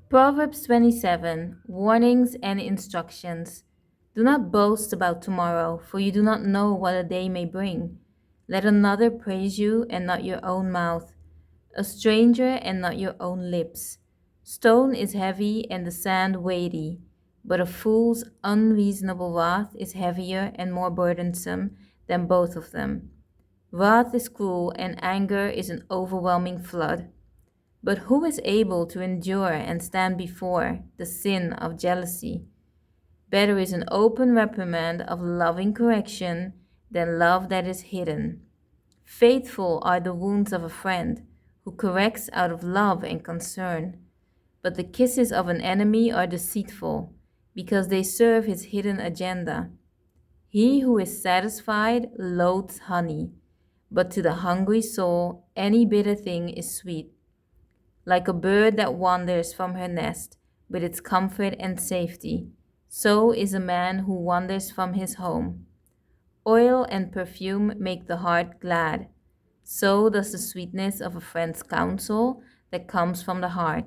Proverbs 27 Warnings and Instructions. Do not boast about tomorrow, for you do not know what a day may bring. Let another praise you and not your own mouth, a stranger and not your own lips. Stone is heavy and the sand weighty, but a fool's unreasonable wrath is heavier and more burdensome than both of them. Wrath is cruel and anger is an overwhelming flood. But who is able to endure and stand before the sin of jealousy? Better is an open reprimand of loving correction than love that is hidden. Faithful are the wounds of a friend who corrects out of love and concern. But the kisses of an enemy are deceitful because they serve his hidden agenda. He who is satisfied loathes honey, but to the hungry soul any bitter thing is sweet. Like a bird that wanders from her nest with its comfort and safety, so is a man who wanders from his home. Oil and perfume make the heart glad. So does the sweetness of a friend's counsel that comes from the heart.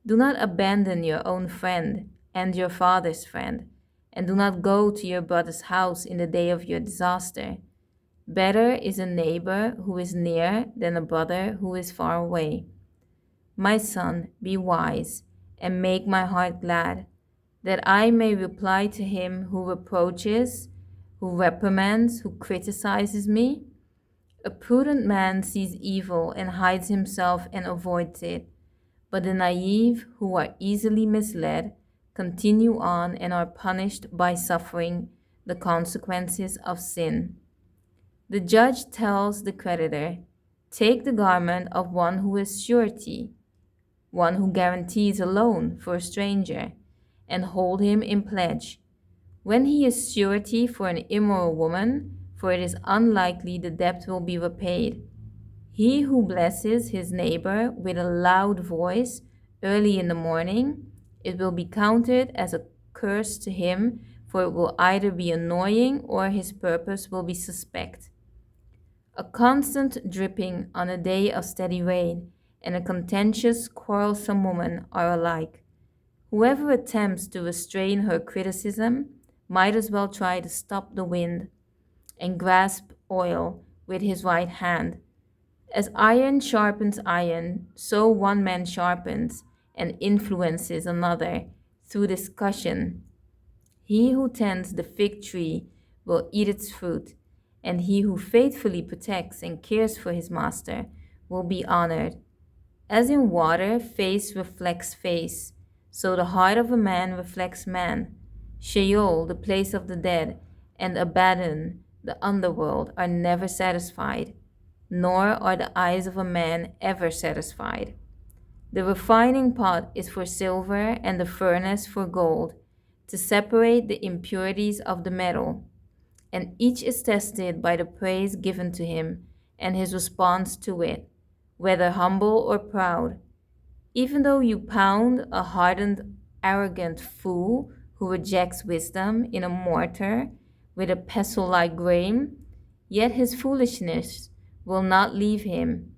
Do not abandon your own friend and your father's friend, and do not go to your brother's house in the day of your disaster. Better is a neighbor who is near than a brother who is far away. My son, be wise, and make my heart glad, that I may reply to him who reproaches, who reprimands, who criticizes me. A prudent man sees evil and hides himself and avoids it, but the naive, who are easily misled, continue on and are punished by suffering the consequences of sin. The judge tells the creditor, take the garment of one who is surety, one who guarantees a loan for a stranger, and hold him in pledge. When he is surety for an immoral woman, for it is unlikely the debt will be repaid. He who blesses his neighbor with a loud voice early in the morning, it will be counted as a curse to him, for it will either be annoying or his purpose will be suspect. A constant dripping on a day of steady rain and a contentious, quarrelsome woman are alike. Whoever attempts to restrain her criticism might as well try to stop the wind and grasp oil with his right hand. As iron sharpens iron, so one man sharpens and influences another through discussion. He who tends the fig tree will eat its fruit, and he who faithfully protects and cares for his master will be honored. As in water, face reflects face, so the heart of a man reflects man. Sheol, the place of the dead, and Abaddon, the underworld, are never satisfied, nor are the eyes of a man ever satisfied. The refining pot is for silver and the furnace for gold, to separate the impurities of the metal. And each is tested by the praise given to him and his response to it, whether humble or proud. Even though you pound a hardened, arrogant fool who rejects wisdom in a mortar with a pestle like grain, yet his foolishness will not leave him.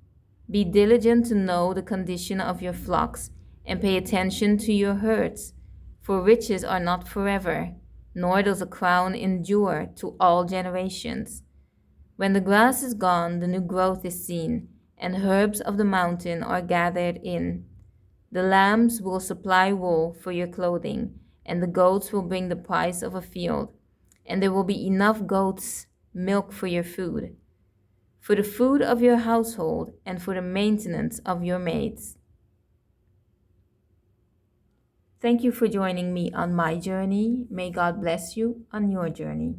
Be diligent to know the condition of your flocks and pay attention to your herds, for riches are not forever, nor does a crown endure to all generations. When the grass is gone, the new growth is seen, and herbs of the mountain are gathered in. The lambs will supply wool for your clothing, and the goats will bring the price of a field, and there will be enough goats' milk for your food, for the food of your household, and for the maintenance of your maids. Thank you for joining me on my journey. May God bless you on your journey.